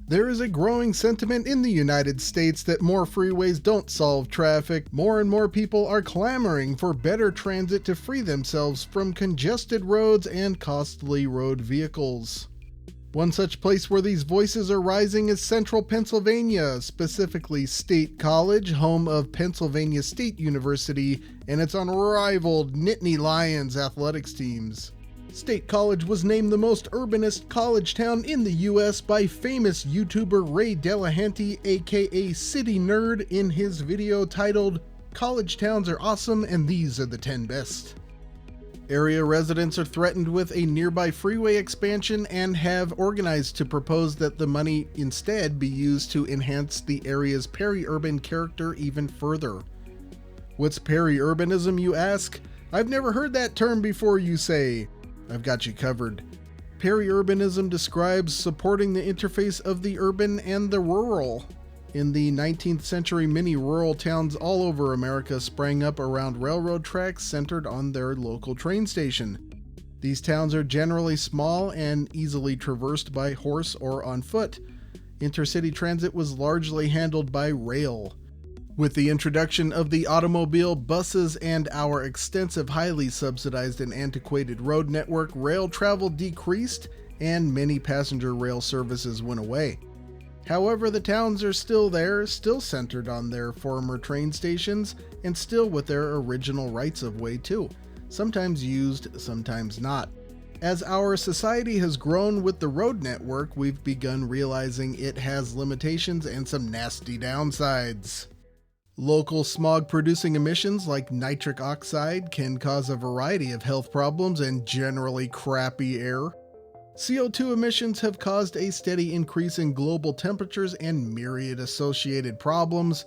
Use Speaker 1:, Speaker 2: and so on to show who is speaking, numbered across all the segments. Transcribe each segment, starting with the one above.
Speaker 1: There is a growing sentiment in the United States that more freeways don't solve traffic. More and more people are clamoring for better transit to free themselves from congested roads and costly road vehicles. One such place where these voices are rising is central Pennsylvania, specifically State College, home of Pennsylvania State University, and its unrivaled Nittany Lions athletics teams. State College was named the most urbanist college town in the US by famous YouTuber Ray Delahanty, aka City Nerd, in his video titled, "College Towns Are Awesome and These Are the 10 Best." Area residents are threatened with a nearby freeway expansion and have organized to propose that the money instead be used to enhance the area's peri-urban character even further. What's peri-urbanism, you ask? I've never heard that term before, you say. I've got you covered. Peri-urbanism describes supporting the interface of the urban and the rural. In the 19th century, many rural towns all over America sprang up around railroad tracks centered on their local train station. These towns are generally small and easily traversed by horse or on foot. Intercity transit was largely handled by rail. With the introduction of the automobile, buses, and our extensive, highly subsidized and antiquated road network, rail travel decreased and many passenger rail services went away. However, the towns are still there, still centered on their former train stations, and still with their original rights of way too, sometimes used, sometimes not. As our society has grown with the road network, we've begun realizing it has limitations and some nasty downsides. Local smog-producing emissions like nitric oxide can cause a variety of health problems and generally crappy air. CO2 emissions have caused a steady increase in global temperatures and myriad associated problems.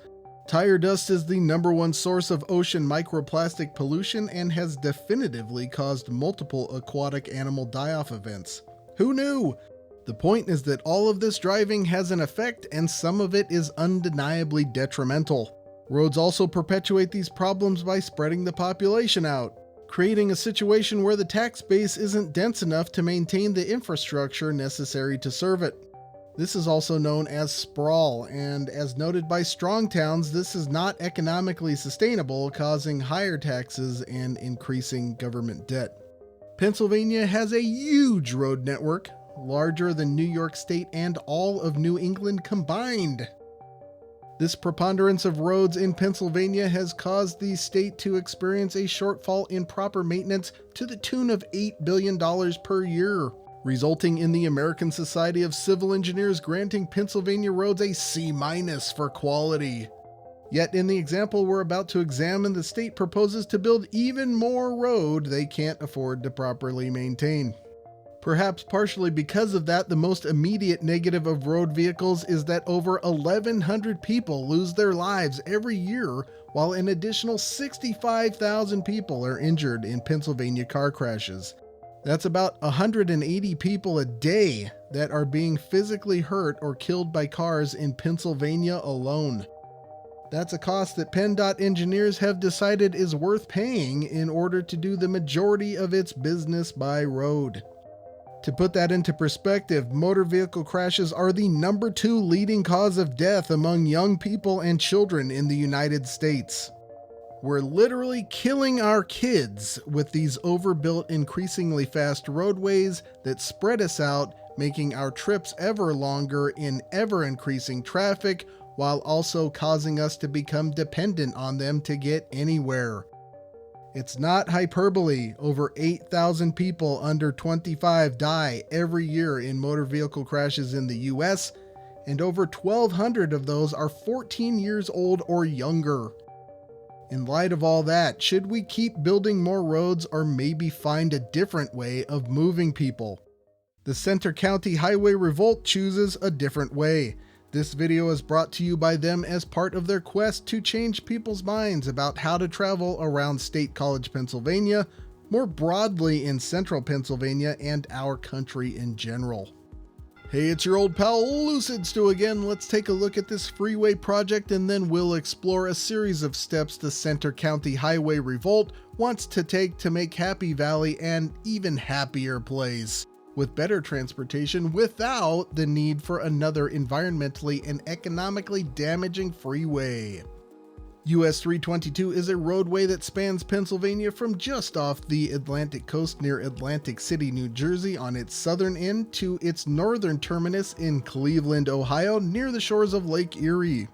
Speaker 1: Tire dust is the #1 source of ocean microplastic pollution and has definitively caused multiple aquatic animal die-off events. Who knew? The point is that all of this driving has an effect, and some of it is undeniably detrimental. Roads also perpetuate these problems by spreading the population out, creating a situation where the tax base isn't dense enough to maintain the infrastructure necessary to serve it. This is also known as sprawl, and as noted by strong towns, this is not economically sustainable, causing higher taxes and increasing government debt. Pennsylvania has a huge road network, larger than New York State and all of New England combined. This preponderance of roads in Pennsylvania has caused the state to experience a shortfall in proper maintenance to the tune of $8 billion per year, resulting in the American Society of Civil Engineers granting Pennsylvania roads a C- for quality. Yet in the example we're about to examine, the state proposes to build even more road they can't afford to properly maintain. Perhaps partially because of that, the most immediate negative of road vehicles is that over 1,100 people lose their lives every year, while an additional 65,000 people are injured in Pennsylvania car crashes. That's about 180 people a day that are being physically hurt or killed by cars in Pennsylvania alone. That's a cost that PennDOT engineers have decided is worth paying in order to do the majority of its business by road. To put that into perspective, motor vehicle crashes are the #2 leading cause of death among young people and children in the United States. We're literally killing our kids with these overbuilt, increasingly fast roadways that spread us out, making our trips ever longer in ever-increasing traffic, while also causing us to become dependent on them to get anywhere. It's not hyperbole. Over 8,000 people under 25 die every year in motor vehicle crashes in the US, and over 1,200 of those are 14 years old or younger. In light of all that, should we keep building more roads or maybe find a different way of moving people? The Centre County Highway Revolt chooses a different way. This video is brought to you by them as part of their quest to change people's minds about how to travel around State College, Pennsylvania, more broadly in central Pennsylvania and our country in general. Hey, it's your old pal Lucid Stu again. Let's take a look at this freeway project and then we'll explore a series of steps the Centre County Highway Revolt wants to take to make Happy Valley an even happier place. with better transportation without the need for another environmentally and economically damaging freeway. US 322 is a roadway that spans Pennsylvania from just off the Atlantic coast near Atlantic City, New Jersey on its southern end to its northern terminus in Cleveland, Ohio near the shores of Lake Erie.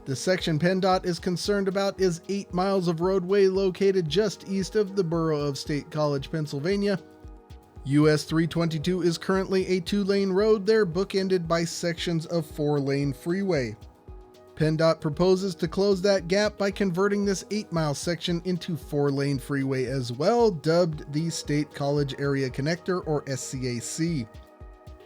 Speaker 1: The section PennDOT is concerned about is 8 miles of roadway located just east of the Borough of State College, Pennsylvania. US 322 is currently a 2-lane road there, bookended by sections of 4-lane freeway. PennDOT proposes to close that gap by converting this 8-mile section into 4-lane freeway as well, dubbed the State College Area Connector, or SCAC.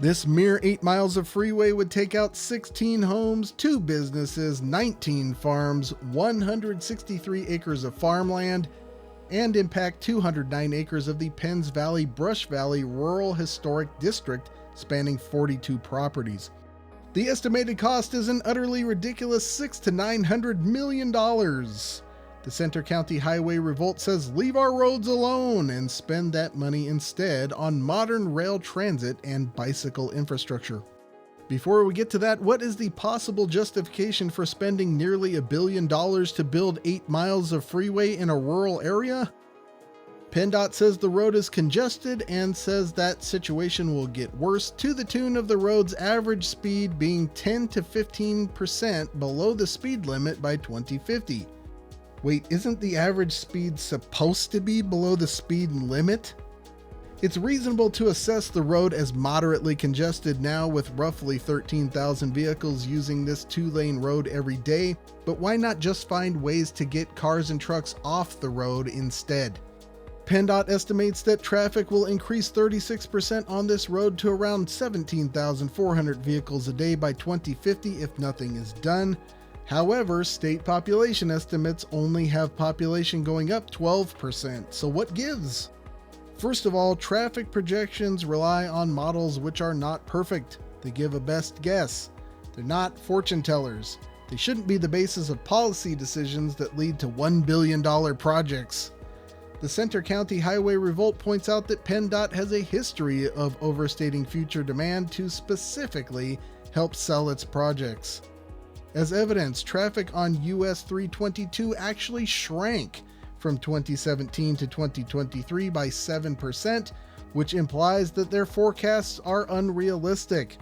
Speaker 1: This mere 8 miles of freeway would take out 16 homes, 2 businesses, 19 farms, 163 acres of farmland, and impact 209 acres of the Penns Valley-Brush Valley Rural Historic District, spanning 42 properties. The estimated cost is an utterly ridiculous $600 to $900 million. The Centre County Highway Revolt says leave our roads alone and spend that money instead on modern rail transit and bicycle infrastructure. Before we get to that, what is the possible justification for spending nearly $1 billion to build 8 miles of freeway in a rural area? PennDOT says the road is congested and says that situation will get worse to the tune of the road's average speed being 10 to 15% below the speed limit by 2050. Wait, isn't the average speed supposed to be below the speed limit? It's reasonable to assess the road as moderately congested now with roughly 13,000 vehicles using this 2-lane road every day, but why not just find ways to get cars and trucks off the road instead? PennDOT estimates that traffic will increase 36% on this road to around 17,400 vehicles a day by 2050 if nothing is done. However, state population estimates only have population going up 12%, so what gives? First of all, traffic projections rely on models which are not perfect. They give a best guess. They're not fortune tellers. They shouldn't be the basis of policy decisions that lead to $1 billion projects. The Centre County Highway Revolt points out that PennDOT has a history of overstating future demand to specifically help sell its projects. As evidence, traffic on US 322 actually shrank from 2017 to 2023 by 7%, which implies that their forecasts are unrealistic.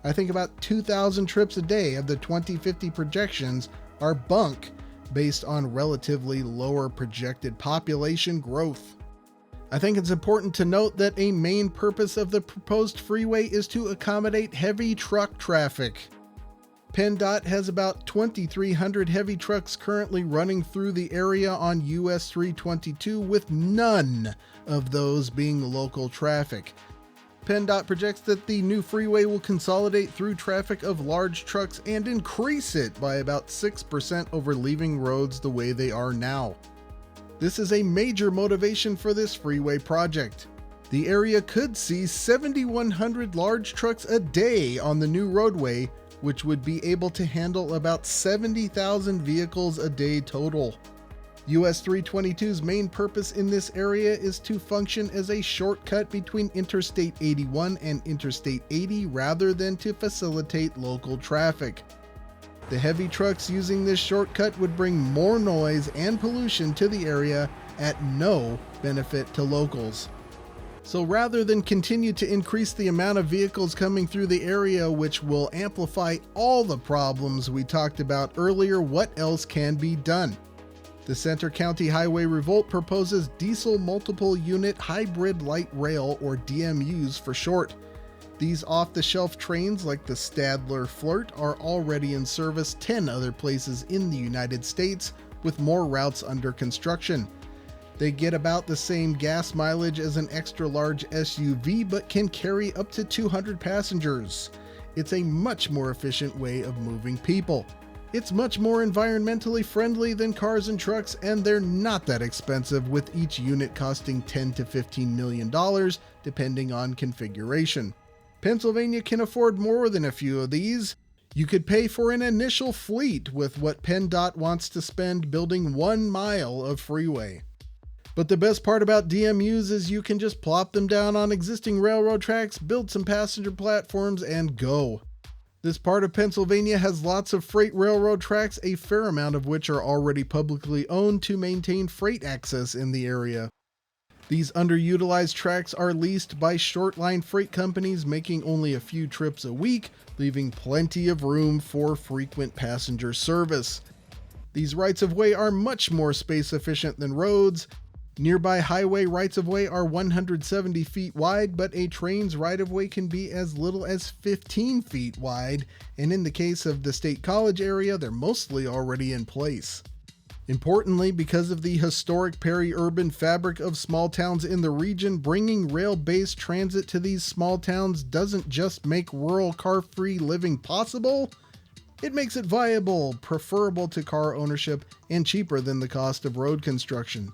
Speaker 1: I think about 2,000 trips a day of the 2050 projections are bunk based on relatively lower projected population growth. I think it's important to note that a main purpose of the proposed freeway is to accommodate heavy truck traffic. PennDOT has about 2,300 heavy trucks currently running through the area on US 322, with none of those being local traffic. PennDOT projects that the new freeway will consolidate through traffic of large trucks and increase it by about 6% over leaving roads the way they are now. This is a major motivation for this freeway project. The area could see 7,100 large trucks a day on the new roadway, which would be able to handle about 70,000 vehicles a day total. US 322's main purpose in this area is to function as a shortcut between Interstate 81 and Interstate 80 rather than to facilitate local traffic. The heavy trucks using this shortcut would bring more noise and pollution to the area at no benefit to locals. So rather than continue to increase the amount of vehicles coming through the area, which will amplify all the problems we talked about earlier, what else can be done? The Centre County Highway Revolt proposes diesel multiple unit hybrid light rail, or DMUs for short. These off-the-shelf trains like the Stadler Flirt are already in service 10 other places in the United States, with more routes under construction. They get about the same gas mileage as an extra-large SUV, but can carry up to 200 passengers. It's a much more efficient way of moving people. It's much more environmentally friendly than cars and trucks, and they're not that expensive, with each unit costing $10 to $15 million, depending on configuration. Pennsylvania can afford more than a few of these. You could pay for an initial fleet with what PennDOT wants to spend building 1 mile of freeway. But the best part about DMUs is you can just plop them down on existing railroad tracks, build some passenger platforms, and go. This part of Pennsylvania has lots of freight railroad tracks, a fair amount of which are already publicly owned to maintain freight access in the area. These underutilized tracks are leased by short-line freight companies making only a few trips a week, leaving plenty of room for frequent passenger service. These rights-of-way are much more space-efficient than roads. Nearby highway rights-of-way are 170 feet wide, but a train's right-of-way can be as little as 15 feet wide, and in the case of the State College area, they're mostly already in place. Importantly, because of the historic peri-urban fabric of small towns in the region, bringing rail-based transit to these small towns doesn't just make rural car-free living possible, it makes it viable, preferable to car ownership, and cheaper than the cost of road construction.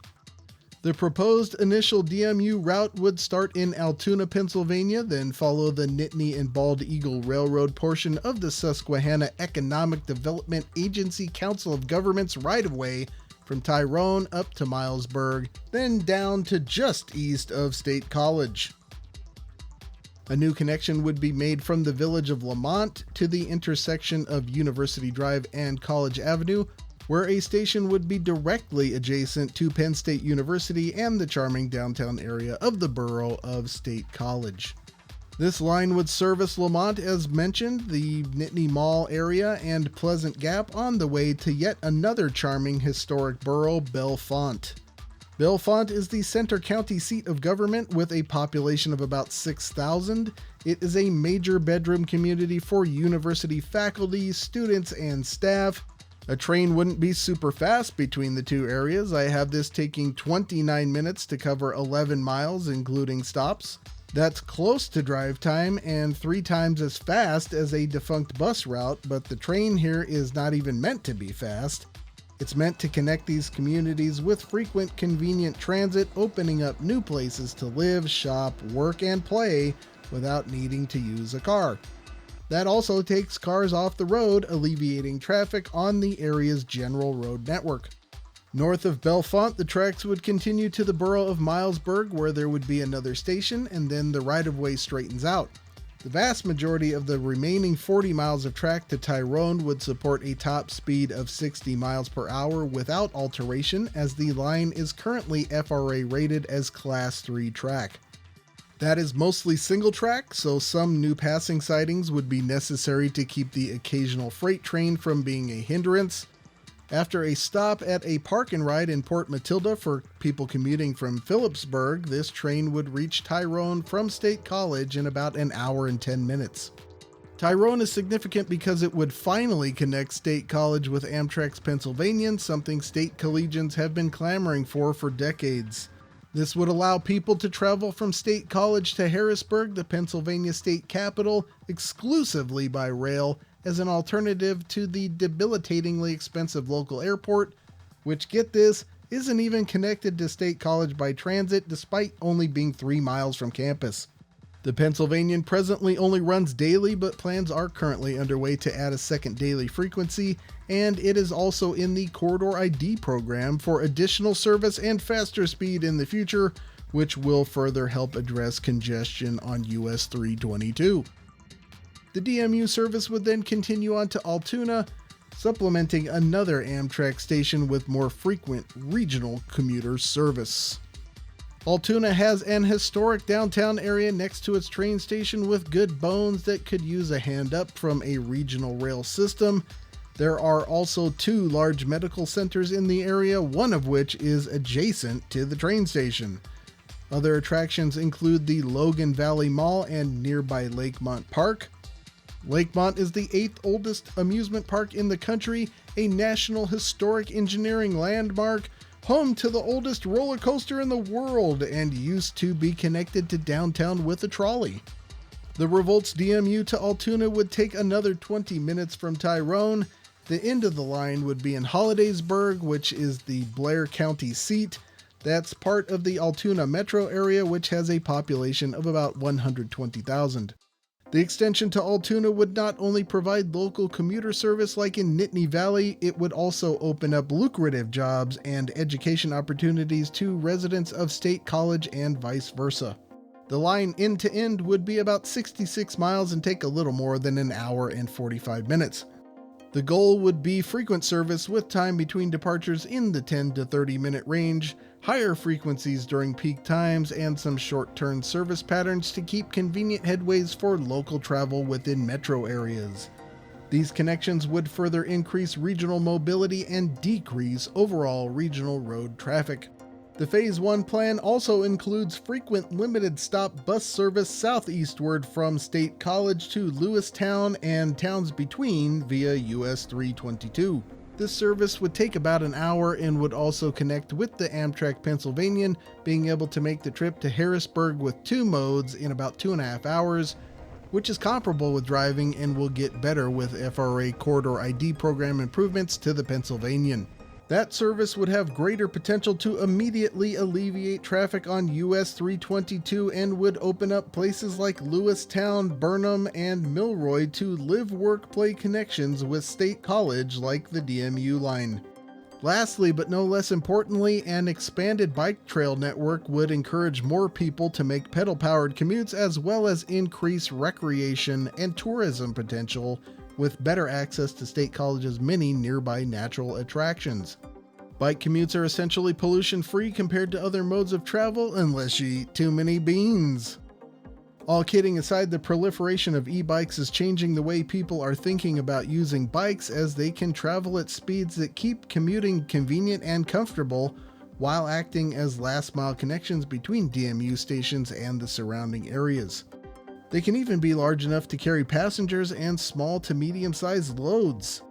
Speaker 1: The proposed initial DMU route would start in Altoona, Pennsylvania, then follow the Nittany and Bald Eagle Railroad portion of the Susquehanna Economic Development Agency Council of Governments right-of-way from Tyrone up to Milesburg, then down to just east of State College. A new connection would be made from the village of Lamont to the intersection of University Drive and College Avenue, where a station would be directly adjacent to Penn State University and the charming downtown area of the Borough of State College. This line would service Lamont, as mentioned, the Nittany Mall area, and Pleasant Gap on the way to yet another charming historic borough, Bellefonte. Bellefonte is the Centre County seat of government with a population of about 6,000. It is a major bedroom community for university faculty, students, and staff. A train wouldn't be super fast between the two areas. I have this taking 29 minutes to cover 11 miles, including stops. That's close to drive time and 3 times as fast as a defunct bus route, but the train here is not even meant to be fast. It's meant to connect these communities with frequent, convenient transit, opening up new places to live, shop, work, and play without needing to use a car. That also takes cars off the road, alleviating traffic on the area's general road network. North of Bellefonte, the tracks would continue to the borough of Milesburg, where there would be another station, and then the right-of-way straightens out. The vast majority of the remaining 40 miles of track to Tyrone would support a top speed of 60 miles per hour without alteration, as the line is currently FRA rated as Class 3 track. That is mostly single track, so some new passing sidings would be necessary to keep the occasional freight train from being a hindrance. After a stop at a park and ride in Port Matilda for people commuting from Phillipsburg, this train would reach Tyrone from State College in about an hour and 10 minutes. Tyrone is significant because it would finally connect State College with Amtrak's Pennsylvanian, something state collegians have been clamoring for decades. This would allow people to travel from State College to Harrisburg, the Pennsylvania state capital, exclusively by rail as an alternative to the debilitatingly expensive local airport, which, get this, isn't even connected to State College by transit despite only being 3 miles from campus. The Pennsylvanian presently only runs daily, but plans are currently underway to add a second daily frequency, and it is also in the Corridor ID program for additional service and faster speed in the future, which will further help address congestion on US 322. The DMU service would then continue on to Altoona, supplementing another Amtrak station with more frequent regional commuter service. Altoona has an historic downtown area next to its train station with good bones that could use a hand up from a regional rail system. There are also 2 large medical centers in the area, one of which is adjacent to the train station. Other attractions include the Logan Valley Mall and nearby Lakemont Park. Lakemont is the 8th oldest amusement park in the country, a National Historic Engineering landmark, home to the oldest roller coaster in the world, and used to be connected to downtown with a trolley. The Revolt's DMU to Altoona would take another 20 minutes from Tyrone. The end of the line would be in Hollidaysburg, which is the Blair County seat. That's part of the Altoona metro area, which has a population of about 120,000. The extension to Altoona would not only provide local commuter service like in Nittany Valley, it would also open up lucrative jobs and education opportunities to residents of State College and vice versa. The line end to end would be about 66 miles and take a little more than an hour and 45 minutes. The goal would be frequent service with time between departures in the 10 to 30 minute range, higher frequencies during peak times, and some short-term service patterns to keep convenient headways for local travel within metro areas. These connections would further increase regional mobility and decrease overall regional road traffic. The Phase 1 plan also includes frequent limited stop bus service southeastward from State College to Lewistown and towns between via US 322. This service would take about an hour and would also connect with the Amtrak Pennsylvanian, being able to make the trip to Harrisburg with two modes in about 2.5 hours, which is comparable with driving and will get better with FRA Corridor ID program improvements to the Pennsylvanian. That service would have greater potential to immediately alleviate traffic on US 322 and would open up places like Lewistown, Burnham, and Milroy to live-work-play connections with State College like the DMU line. Lastly, but no less importantly, an expanded bike trail network would encourage more people to make pedal-powered commutes as well as increase recreation and tourism potential with better access to State College's many nearby natural attractions. Bike commutes are essentially pollution-free compared to other modes of travel unless you eat too many beans. All kidding aside, the proliferation of e-bikes is changing the way people are thinking about using bikes, as they can travel at speeds that keep commuting convenient and comfortable while acting as last-mile connections between DMU stations and the surrounding areas. They can even be large enough to carry passengers and small to medium-sized loads.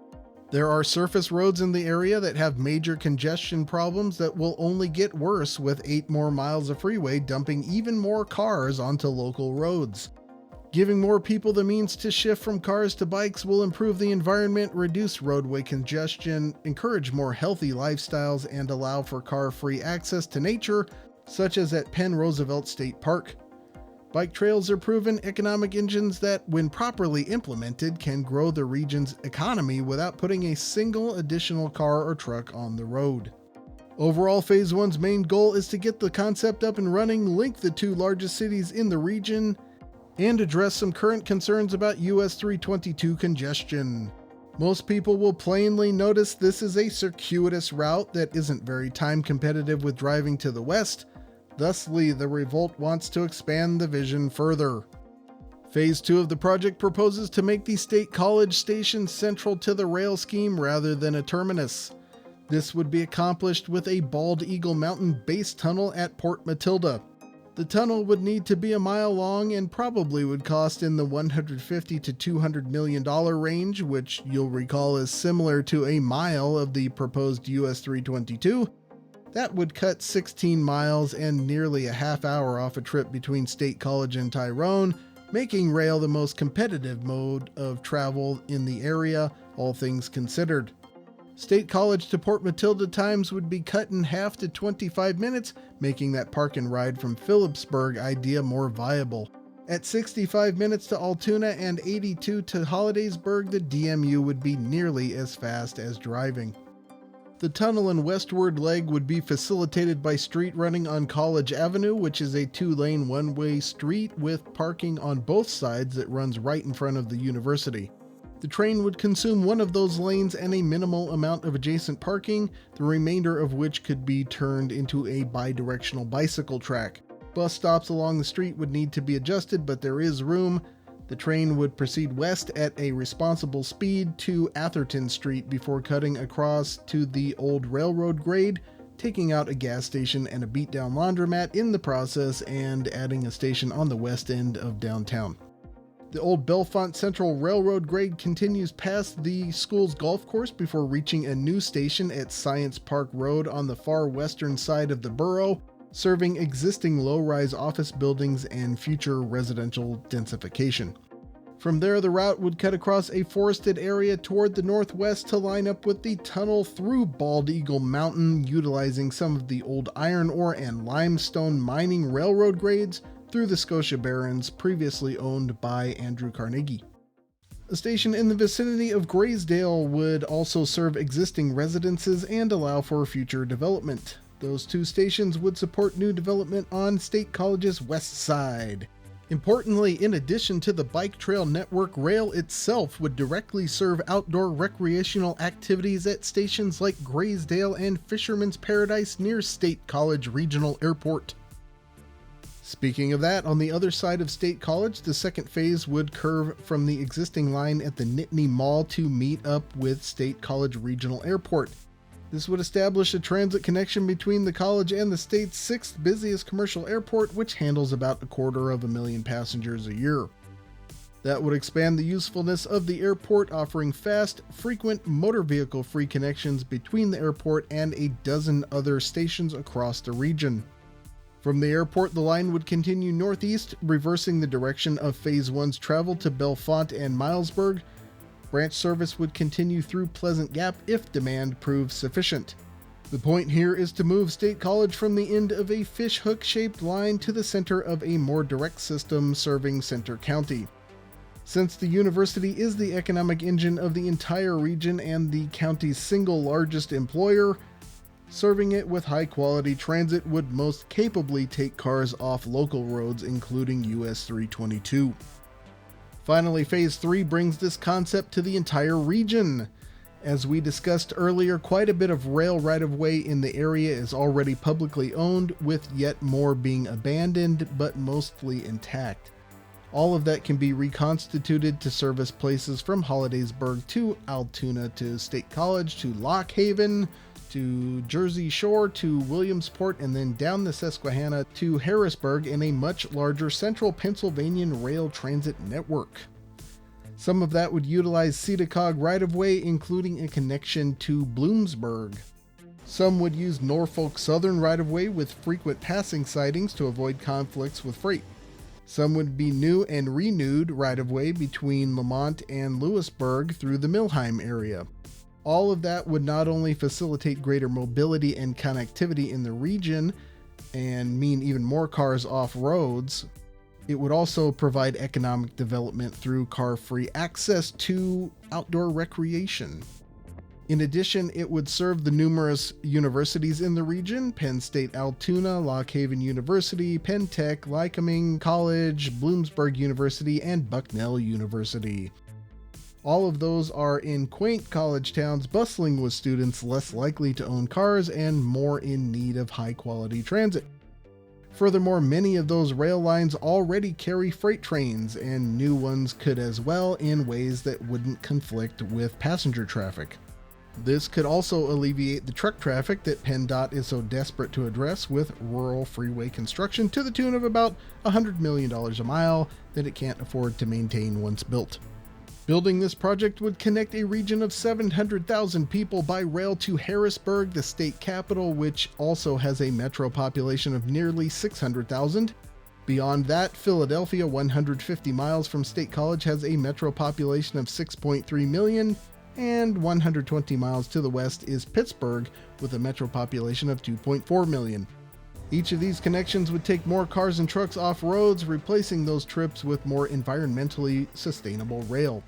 Speaker 1: There are surface roads in the area that have major congestion problems that will only get worse with 8 more miles of freeway dumping even more cars onto local roads. Giving more people the means to shift from cars to bikes will improve the environment, reduce roadway congestion, encourage more healthy lifestyles, and allow for car-free access to nature, such as at Penn Roosevelt State Park. Bike trails are proven economic engines that, when properly implemented, can grow the region's economy without putting a single additional car or truck on the road. Overall, Phase 1's main goal is to get the concept up and running, link the two largest cities in the region, and address some current concerns about US 322 congestion. Most people will plainly notice this is a circuitous route that isn't very time competitive with driving to the west. Thusly, the Revolt wants to expand the vision further. Phase 2 of the project proposes to make the State College station central to the rail scheme rather than a terminus. This would be accomplished with a Bald Eagle Mountain base tunnel at Port Matilda. The tunnel would need to be a mile long and probably would cost in the $150 to $200 million range, which you'll recall is similar to a mile of the proposed US 322. That would cut 16 miles and nearly a half hour off a trip between State College and Tyrone, making rail the most competitive mode of travel in the area, all things considered. State College to Port Matilda times would be cut in half to 25 minutes, making that park and ride from Phillipsburg idea more viable. At 65 minutes to Altoona and 82 to Hollidaysburg, the DMU would be nearly as fast as driving. The tunnel and westward leg would be facilitated by street running on College Avenue, which is a 2-lane one-way street with parking on both sides that runs right in front of the university. The train would consume one of those lanes and a minimal amount of adjacent parking, the remainder of which could be turned into a bi-directional bicycle track. Bus stops along the street would need to be adjusted, but there is room. The train would proceed west at a responsible speed to Atherton Street before cutting across to the old railroad grade, taking out a gas station and a beat-down laundromat in the process and adding a station on the west end of downtown. The old Bellefonte Central Railroad grade continues past the school's golf course before reaching a new station at Science Park Road on the far western side of the borough, serving existing low-rise office buildings and future residential densification. From there, the route would cut across a forested area toward the northwest to line up with the tunnel through Bald Eagle Mountain, utilizing some of the old iron ore and limestone mining railroad grades through the Scotia Barons, previously owned by Andrew Carnegie. A station in the vicinity of Graysdale would also serve existing residences and allow for future development. Those two stations would support new development on State College's west side. Importantly, in addition to the bike trail network, rail itself would directly serve outdoor recreational activities at stations like Graysdale and Fisherman's Paradise near State College Regional Airport. Speaking of that, on the other side of State College, the second phase would curve from the existing line at the Nittany Mall to meet up with State College Regional Airport. This would establish a transit connection between the college and the state's sixth busiest commercial airport, which handles about 250,000 passengers a year. That would expand the usefulness of the airport, offering fast, frequent motor vehicle-free connections between the airport and a dozen other stations across the region. From the airport, the line would continue northeast, reversing the direction of Phase 1's travel to Bellefonte and Milesburg. Branch service would continue through Pleasant Gap if demand proves sufficient. The point here is to move State College from the end of a fishhook-shaped line to the center of a more direct system serving Centre County. Since the university is the economic engine of the entire region and the county's single largest employer, serving it with high-quality transit would most capably take cars off local roads, including US 322. Finally, Phase 3 brings this concept to the entire region. As we discussed earlier, quite a bit of rail right-of-way in the area is already publicly owned, with yet more being abandoned, but mostly intact. All of that can be reconstituted to service places from Hollidaysburg to Altoona to State College to Lock Haven, to Jersey Shore, to Williamsport, and then down the Susquehanna to Harrisburg in a much larger central Pennsylvanian rail transit network. Some of that would utilize CEDACOG right-of-way, including a connection to Bloomsburg. Some would use Norfolk Southern right-of-way with frequent passing sidings to avoid conflicts with freight. Some would be new and renewed right-of-way between Lamont and Lewisburg through the Millheim area. All of that would not only facilitate greater mobility and connectivity in the region and mean even more cars off roads, it would also provide economic development through car-free access to outdoor recreation. In addition, it would serve the numerous universities in the region: Penn State Altoona, Lock Haven University, Penn Tech, Lycoming College, Bloomsburg University, and Bucknell University. All of those are in quaint college towns bustling with students less likely to own cars and more in need of high-quality transit. Furthermore, many of those rail lines already carry freight trains, and new ones could as well, in ways that wouldn't conflict with passenger traffic. This could also alleviate the truck traffic that PennDOT is so desperate to address with rural freeway construction to the tune of about $100 million a mile that it can't afford to maintain once built. Building this project would connect a region of 700,000 people by rail to Harrisburg, the state capital, which also has a metro population of nearly 600,000. Beyond that, Philadelphia, 150 miles from State College, has a metro population of 6.3 million, and 120 miles to the west is Pittsburgh, with a metro population of 2.4 million. Each of these connections would take more cars and trucks off roads, replacing those trips with more environmentally sustainable rail.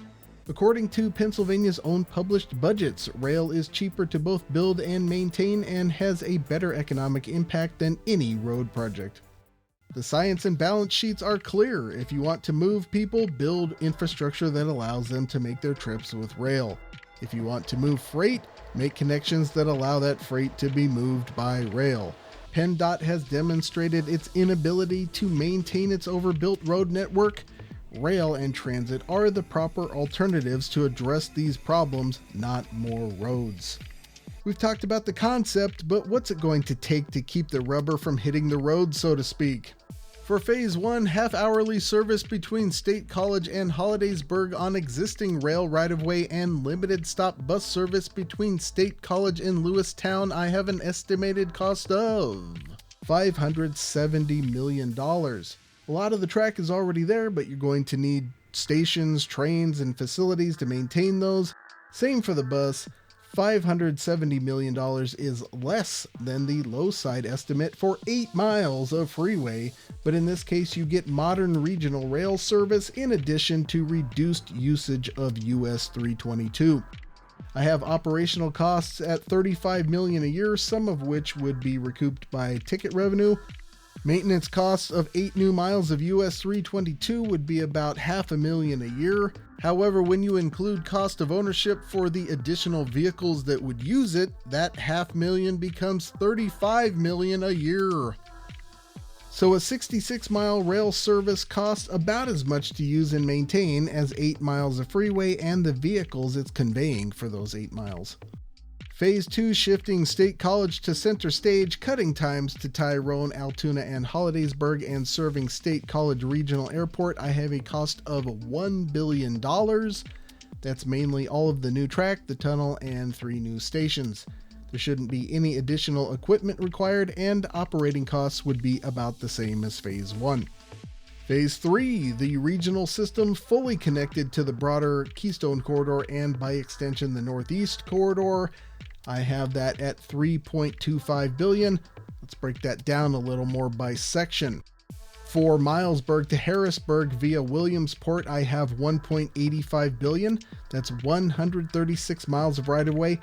Speaker 1: According to Pennsylvania's own published budgets, rail is cheaper to both build and maintain and has a better economic impact than any road project. The science and balance sheets are clear. If you want to move people, build infrastructure that allows them to make their trips with rail. If you want to move freight, make connections that allow that freight to be moved by rail. PennDOT has demonstrated its inability to maintain its overbuilt road network. Rail and transit are the proper alternatives to address these problems, not more roads. We've talked about the concept, but what's it going to take to keep the rubber from hitting the road, so to speak? For Phase 1, half-hourly service between State College and Hollidaysburg on existing rail right-of-way and limited stop bus service between State College and Lewistown, I have an estimated cost of $570 million. A lot of the track is already there, but you're going to need stations, trains, and facilities to maintain those. Same for the bus. $570 million is less than the low side estimate for 8 miles of freeway, but in this case you get modern regional rail service in addition to reduced usage of US 322. I have operational costs at $35 million a year, some of which would be recouped by ticket revenue. Maintenance costs of 8 new miles of US 322 would be about $500,000 a year. However, when you include cost of ownership for the additional vehicles that would use it, that $500,000 becomes $35 million a year. So a 66-mile rail service costs about as much to use and maintain as 8 miles of freeway and the vehicles it's conveying for those 8 miles. Phase 2, shifting State College to center stage, cutting times to Tyrone, Altoona, and Hollidaysburg, and serving State College Regional Airport, I have a cost of $1 billion. That's mainly all of the new track, the tunnel, and 3 new stations. There shouldn't be any additional equipment required, and operating costs would be about the same as Phase 1. Phase 3, the regional system fully connected to the broader Keystone Corridor and by extension the Northeast Corridor. I have that at $3.25 billion. Let's break that down a little more by section. For Milesburg to Harrisburg via Williamsport, I have $1.85 billion. That's 136 miles of right-of-way.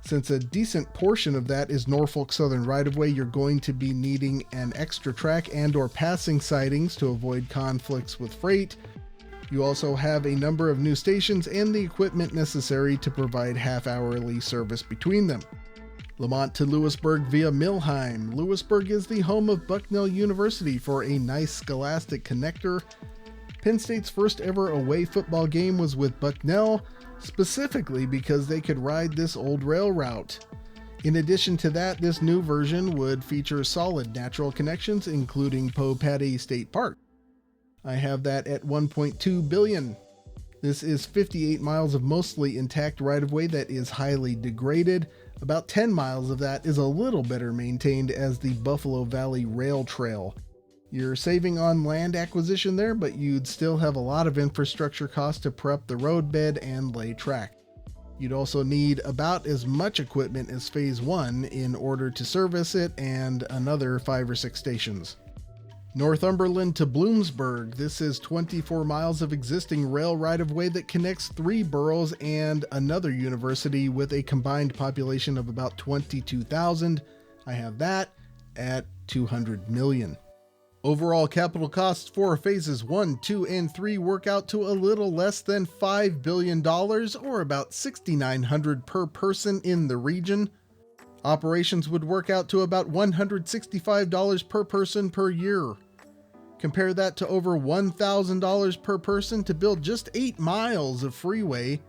Speaker 1: Since a decent portion of that is Norfolk Southern right-of-way, you're going to be needing an extra track and/or passing sidings to avoid conflicts with freight. You also have a number of new stations and the equipment necessary to provide half-hourly service between them. Lamont to Lewisburg via Millheim. Lewisburg is the home of Bucknell University for a nice scholastic connector. Penn State's first ever away football game was with Bucknell, specifically because they could ride this old rail route. In addition to that, this new version would feature solid natural connections, including Poe-Patty State Park. I have that at $1.2 billion. This is 58 miles of mostly intact right-of-way that is highly degraded. About 10 miles of that is a little better maintained as the Buffalo Valley Rail Trail. You're saving on land acquisition there, but you'd still have a lot of infrastructure costs to prep the roadbed and lay track. You'd also need about as much equipment as Phase 1 in order to service it, and another 5 or 6 stations. Northumberland to Bloomsburg. This is 24 miles of existing rail right-of-way that connects 3 boroughs and another university with a combined population of about 22,000. I have that at $200 million. Overall capital costs for phases 1, 2, and 3 work out to a little less than $5 billion, or about $6,900 per person in the region. Operations would work out to about $165 per person per year. Compare that to over $1,000 per person to build just 8 miles of freeway,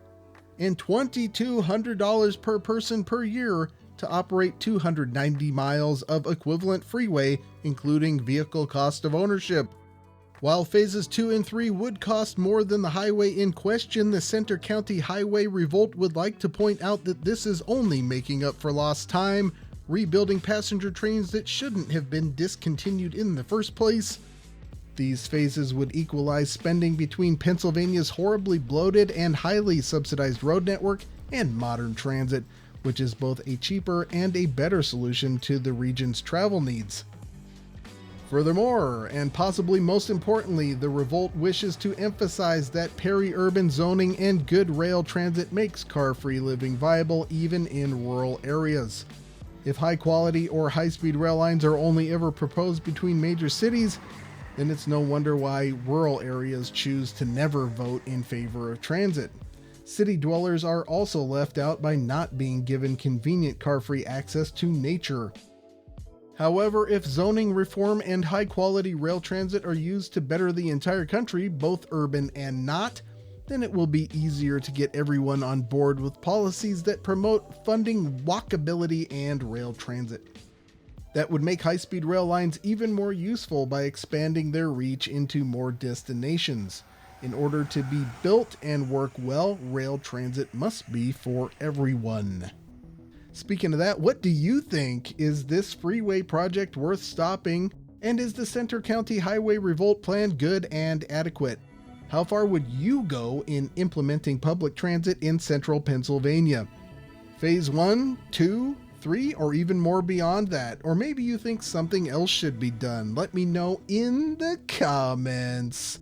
Speaker 1: and $2,200 per person per year to operate 290 miles of equivalent freeway, including vehicle cost of ownership. While phases 2 and 3 would cost more than the highway in question, the Centre County Highway Revolt would like to point out that this is only making up for lost time, rebuilding passenger trains that shouldn't have been discontinued in the first place. These phases would equalize spending between Pennsylvania's horribly bloated and highly subsidized road network and modern transit, which is both a cheaper and a better solution to the region's travel needs. Furthermore, and possibly most importantly, the Revolt wishes to emphasize that peri-urban zoning and good rail transit makes car-free living viable even in rural areas. If high-quality or high-speed rail lines are only ever proposed between major cities, then it's no wonder why rural areas choose to never vote in favor of transit. City dwellers are also left out by not being given convenient car-free access to nature. However, if zoning reform and high-quality rail transit are used to better the entire country, both urban and not, then it will be easier to get everyone on board with policies that promote funding walkability and rail transit. That would make high-speed rail lines even more useful by expanding their reach into more destinations. In order to be built and work well, rail transit must be for everyone. Speaking of that, what do you think? Is this freeway project worth stopping? And is the Centre County Highway Revolt plan good and adequate? How far would you go in implementing public transit in central Pennsylvania? Phase 1, 2, 3, or even more beyond that. Or maybe you think something else should be done. Let me know in the comments.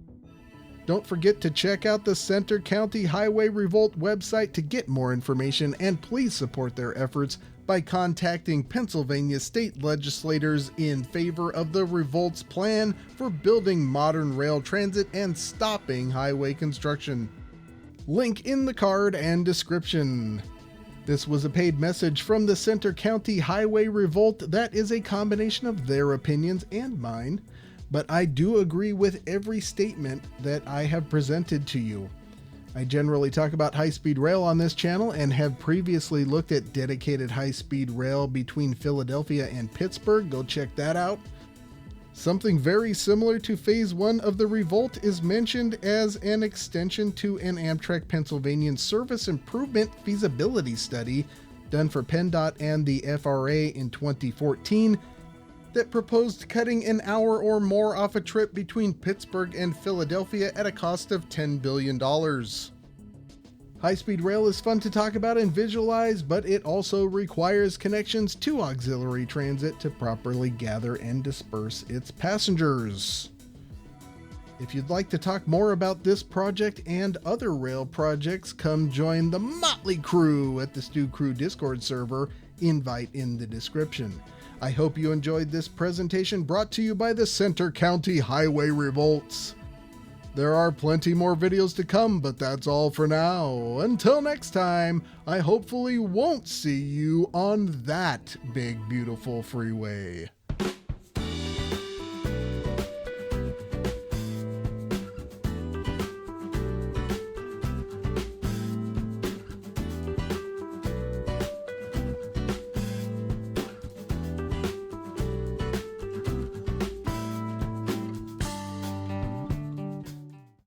Speaker 1: Don't forget to check out the Centre County Highway Revolt website to get more information, and please support their efforts by contacting Pennsylvania state legislators in favor of the Revolt's plan for building modern rail transit and stopping highway construction. Link in the card and description. This was a paid message from the Centre County Highway Revolt that is a combination of their opinions and mine, but I do agree with every statement that I have presented to you. I generally talk about high-speed rail on this channel and have previously looked at dedicated high-speed rail between Philadelphia and Pittsburgh. Go check that out. Something very similar to Phase 1 of the Revolt is mentioned as an extension to an Amtrak Pennsylvanian service improvement feasibility study done for PennDOT and the FRA in 2014 that proposed cutting an hour or more off a trip between Pittsburgh and Philadelphia at a cost of $10 billion. High-speed rail is fun to talk about and visualize, but it also requires connections to auxiliary transit to properly gather and disperse its passengers. If you'd like to talk more about this project and other rail projects, come join the motley crew at the Stu Crew Discord server, invite in the description. I hope you enjoyed this presentation brought to you by the Centre County Highway Revolts. There are plenty more videos to come, but that's all for now. Until next time, I hopefully won't see you on that big beautiful freeway.